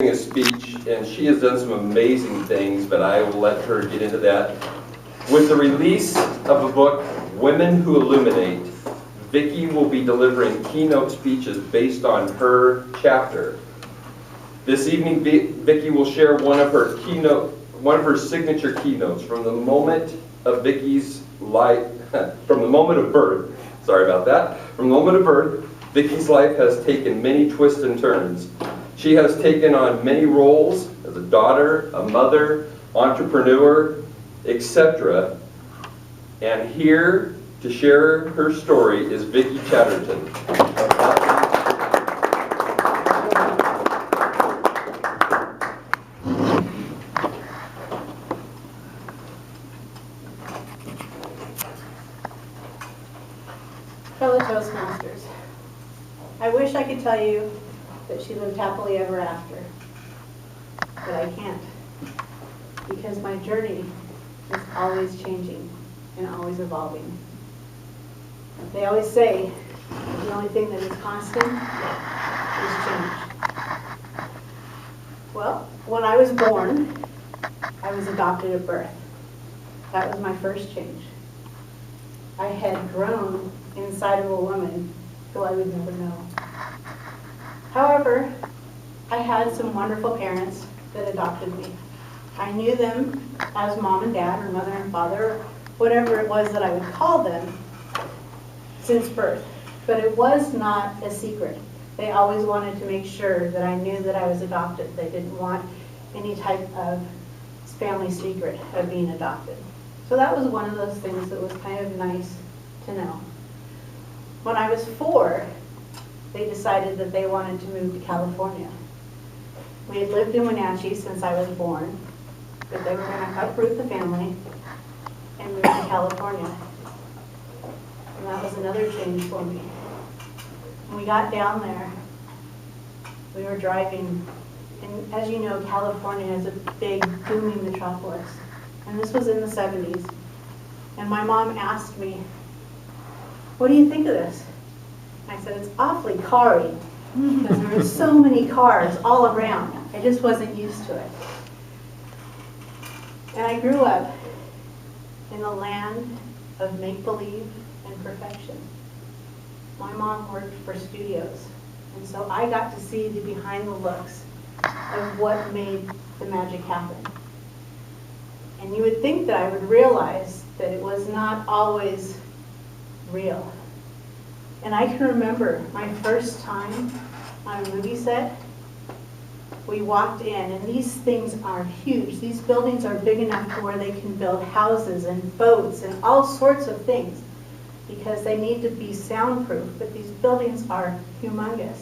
A speech, and she has done some amazing things, but I will let her get into that. With the release of the book, Women Who Illuminate, Vicki will be delivering keynote speeches based on her chapter. This evening, Vicki will share one of her signature keynotes from the moment of Vicki's life, from the moment of birth. Sorry about that. From the moment of birth, Vicki's life has taken many twists and turns. She has taken on many roles as a daughter, a mother, entrepreneur, etc. And here to share her story is Vicki Chatterton. Fellow Toastmasters, I wish I could tell you that she lived happily ever after, but I can't, because my journey is always changing and always evolving. They always say the only thing that is constant is change. Well, when I was born, I was adopted at birth. That was my first change. I had grown inside of a woman who I would never know. However, I had some wonderful parents that adopted me. I knew them as mom and dad, or mother and father, or whatever it was that I would call them since birth. But it was not a secret. They always wanted to make sure that I knew that I was adopted. They didn't want any type of family secret of being adopted. So that was one of those things that was kind of nice to know. When I was 4, they decided that they wanted to move to California. We had lived in Wenatchee since I was born, but they were going to uproot the family and move to California. And that was another change for me. When we got down there, we were driving, and as you know, California is a big, booming metropolis. And this was in the 70s. And my mom asked me, "What do you think of this?" I said, "It's awfully car-y," because there were so many cars all around. I just wasn't used to it. And I grew up in the land of make-believe and perfection. My mom worked for studios, and so I got to see the behind the looks of what made the magic happen. And you would think that I would realize that it was not always real. And I can remember my first time on a movie set. We walked in, and these things are huge. These buildings are big enough to where they can build houses and boats and all sorts of things because they need to be soundproof, but these buildings are humongous.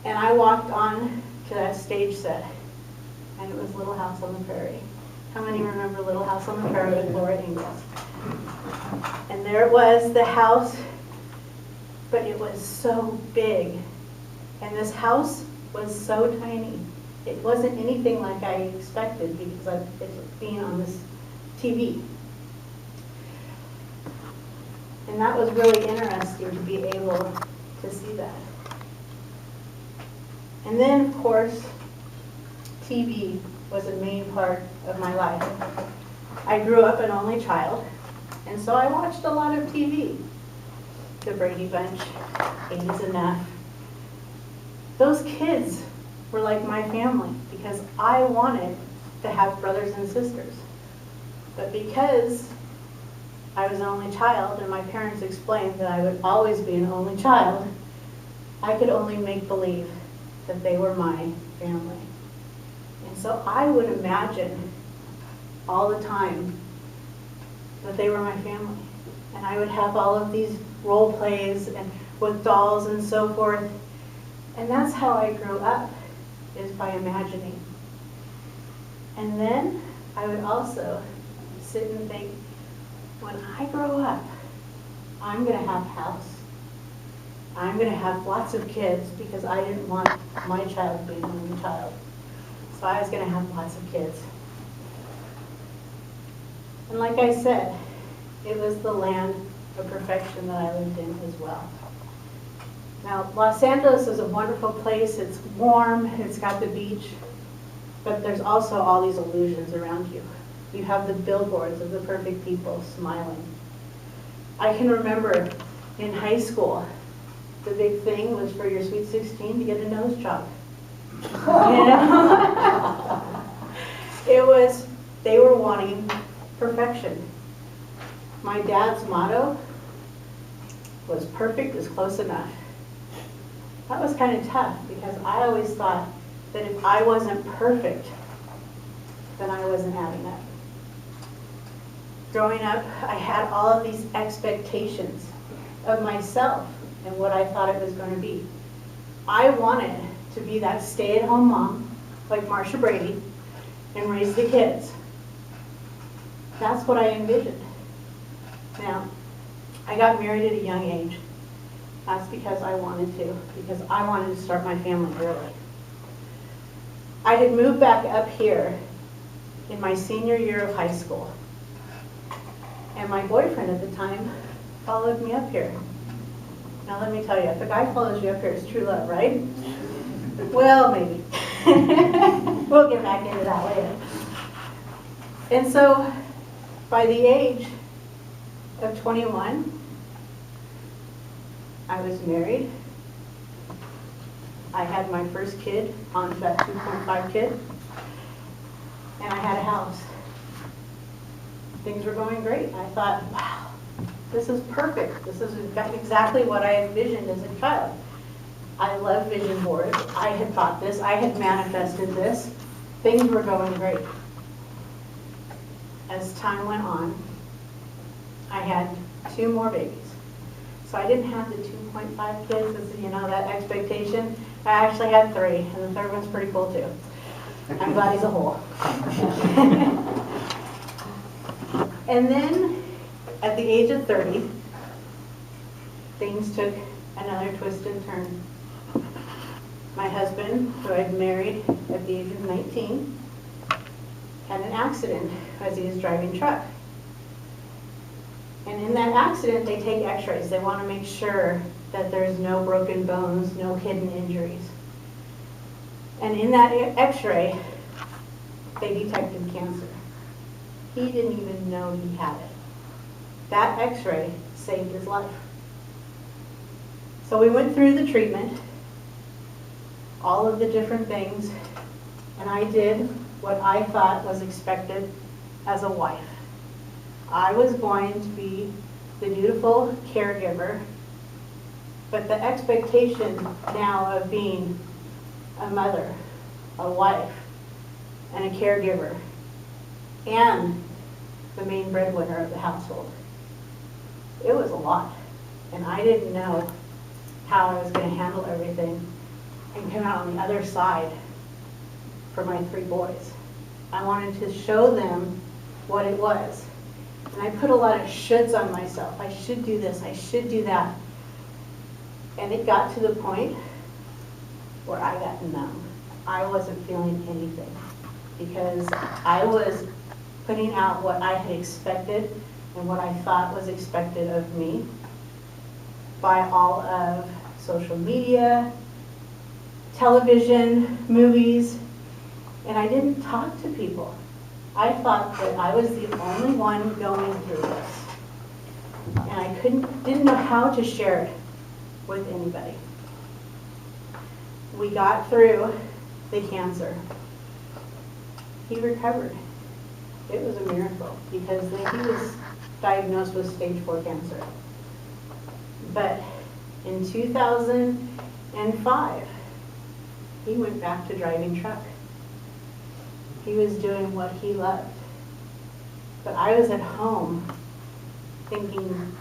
And I walked on to that stage set, and it was Little House on the Prairie. How many remember Little House on the Prairie with Laura Ingalls? And there it was, the house, but it was so big. And this house was so tiny. It wasn't anything like I expected because of it being on this TV. And that was really interesting to be able to see that. And then, of course, TV was a main part of my life. I grew up an only child, and so I watched a lot of TV. The Brady Bunch, 80s and F. Those kids were like my family because I wanted to have brothers and sisters. But because I was an only child and my parents explained that I would always be an only child, I could only make believe that they were my family. And so I would imagine all the time that they were my family. And I would have all of these role plays and with dolls and so forth. And that's how I grew up, is by imagining. And then I would also sit and think, when I grow up, I'm going to have a house. I'm going to have lots of kids because I didn't want my child being an only child. So I was going to have lots of kids. And like I said, it was the land of perfection that I lived in as well. Now, Los Angeles is a wonderful place. It's warm, it's got the beach, but there's also all these illusions around you. You have the billboards of the perfect people smiling. I can remember in high school, the big thing was for your Sweet 16 to get a nose job. You know? They were wanting perfection. My dad's motto was perfect is close enough. That was kind of tough because I always thought that if I wasn't perfect, then I wasn't having it. Growing up, I had all of these expectations of myself and what I thought it was going to be. I wanted to be that stay-at-home mom, like Marsha Brady, and raise the kids. That's what I envisioned. Now, I got married at a young age. That's because I wanted to, because I wanted to start my family early. I had moved back up here in my senior year of high school. And my boyfriend at the time followed me up here. Now let me tell you, if a guy follows you up here, it's true love, right? Well, maybe. We'll get back into that later. And so, by the age of 21, I was married. I had my first kid, on that 2.5 kid, and I had a house. Things were going great. I thought, wow, this is perfect. This is exactly what I envisioned as a child. I love vision boards. I had thought this. I had manifested this. Things were going great. As time went on, I had 2 more babies. So I didn't have the 2.5 kids as, you know, that expectation. I actually had 3, and the third one's pretty cool too. I'm glad he's a whole. And then, at the age of 30, things took another twist and turn. My husband, who I'd married at the age of 19, had an accident as he was driving truck. And in that accident, they take x-rays. They want to make sure that there's no broken bones, no hidden injuries. And in that x-ray, they detected cancer. He didn't even know he had it. That x-ray saved his life. So we went through the treatment, all of the different things, and I did what I thought was expected as a wife. I was going to be the dutiful caregiver, but the expectation now of being a mother, a wife, and a caregiver, and the main breadwinner of the household. It was a lot, and I didn't know how I was going to handle everything and come out on the other side for my 3 boys. I wanted to show them what it was. And I put a lot of shoulds on myself. I should do this, I should do that. And it got to the point where I got numb. I wasn't feeling anything because I was putting out what I had expected and what I thought was expected of me by all of social media, television, movies, and I didn't talk to people. I thought that I was the only one going through this, and I didn't know how to share it with anybody. We got through the cancer. He recovered. It was a miracle because he was diagnosed with stage 4 cancer. But in 2005, he went back to driving truck. He was doing what he loved. But I was at home thinking,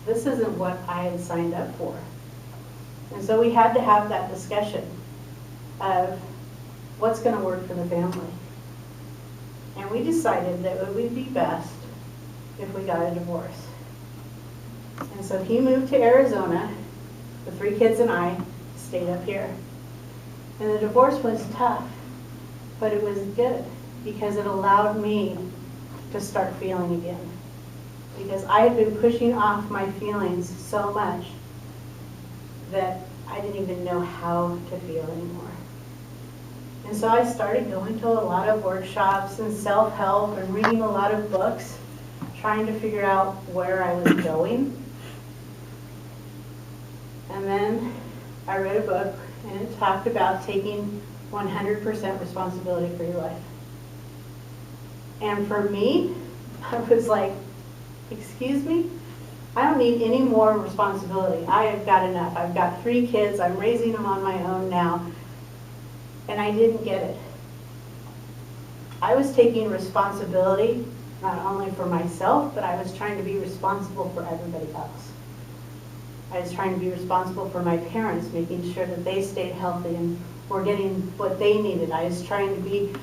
this isn't what I had signed up for. And so we had to have that discussion of what's going to work for the family. And we decided that it would be best if we got a divorce. And so he moved to Arizona. The 3 kids and I stayed up here. And the divorce was tough, but it was good because it allowed me to start feeling again. Because I had been pushing off my feelings so much that I didn't even know how to feel anymore. And so I started going to a lot of workshops and self-help and reading a lot of books, trying to figure out where I was going. And then I read a book, and it talked about taking 100% responsibility for your life. And for me, I was like, excuse me? I don't need any more responsibility. I have got enough. I've got 3 kids. I'm raising them on my own now. And I didn't get it. I was taking responsibility not only for myself, but I was trying to be responsible for everybody else. I was trying to be responsible for my parents, making sure that they stayed healthy and were getting what they needed. I was trying to be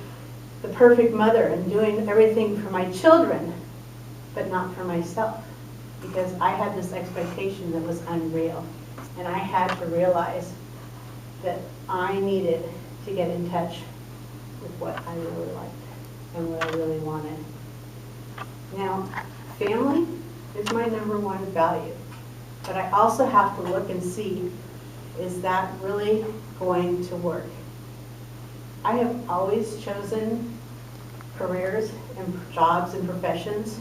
the perfect mother and doing everything for my children, but not for myself, because I had this expectation that was unreal. And I had to realize that I needed to get in touch with what I really liked and what I really wanted. Now, family is my #1 value, but I also have to look and see, is that really going to work? I have always chosen careers and jobs and professions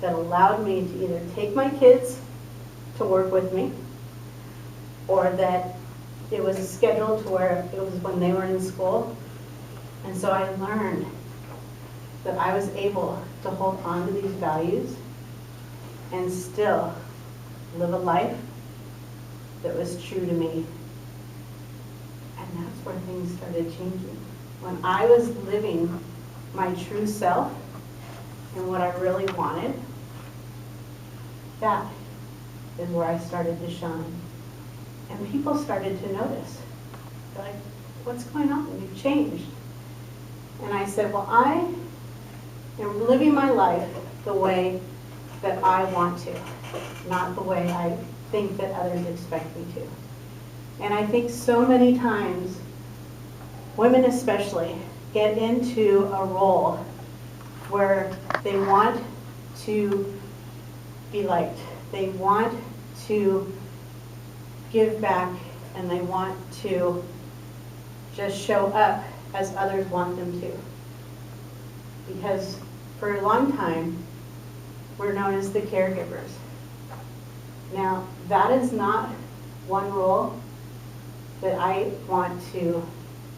that allowed me to either take my kids to work with me, or that it was scheduled to where it was when they were in school. And so I learned that I was able to hold on to these values and still live a life that was true to me. And that's where things started changing. When I was living my true self and what I really wanted, that is where I started to shine. And people started to notice. They're like, what's going on? You've changed. And I said, well, I am living my life the way that I want to, not the way I think that others expect me to. And I think so many times, women especially, get into a role where they want to be liked. They want to give back, and they want to just show up as others want them to. Because for a long time, we're known as the caregivers. Now, that is not one role that I want to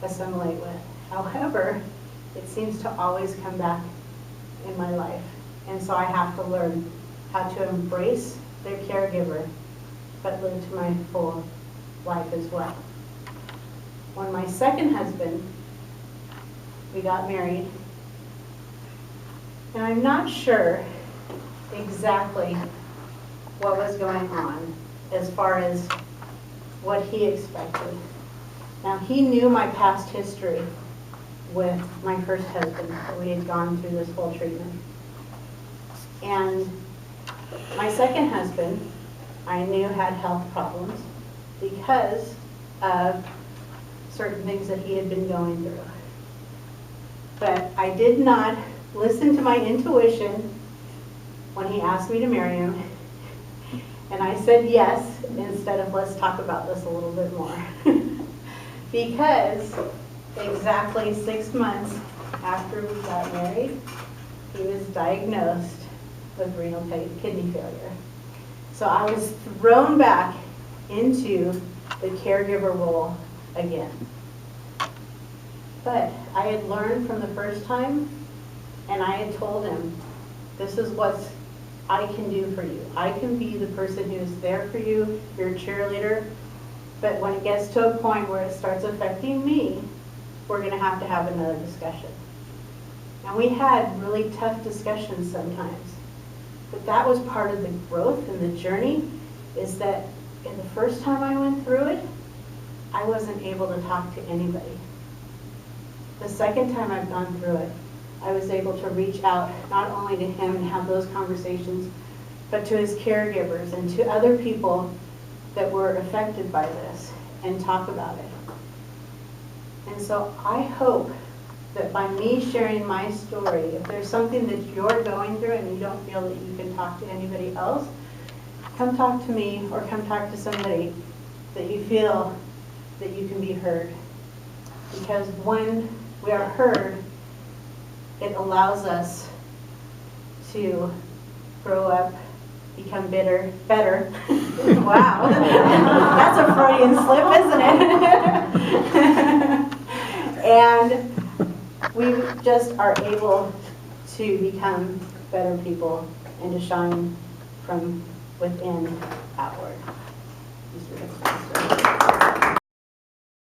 assimilate with. However, it seems to always come back in my life. And so I have to learn how to embrace the caregiver, but live to my full life as well. When my second husband, we got married, and I'm not sure exactly what was going on as far as what he expected. Now, he knew my past history with my first husband, that we had gone through this whole treatment. And my second husband, I knew had health problems because of certain things that he had been going through. But I did not listen to my intuition when he asked me to marry him. And I said yes, instead of let's talk about this a little bit more. Because exactly 6 months after we got married, he was diagnosed with renal kidney failure. So I was thrown back into the caregiver role again. But I had learned from the first time, and I had told him, this is what I can do for you. I can be the person who is there for you, your cheerleader, but when it gets to a point where it starts affecting me, we're going to have another discussion. And we had really tough discussions sometimes. But that was part of the growth and the journey, is that in the first time I went through it, I wasn't able to talk to anybody. The second time I've gone through it, I was able to reach out not only to him and have those conversations, but to his caregivers and to other people that were affected by this and talk about it. And so I hope that by me sharing my story, if there's something that you're going through and you don't feel that you can talk to anybody else, come talk to me or come talk to somebody that you feel that you can be heard. Because when we are heard, it allows us to grow up, become better. Wow, that's a Freudian slip, isn't it? And we just are able to become better people and to shine from within outward.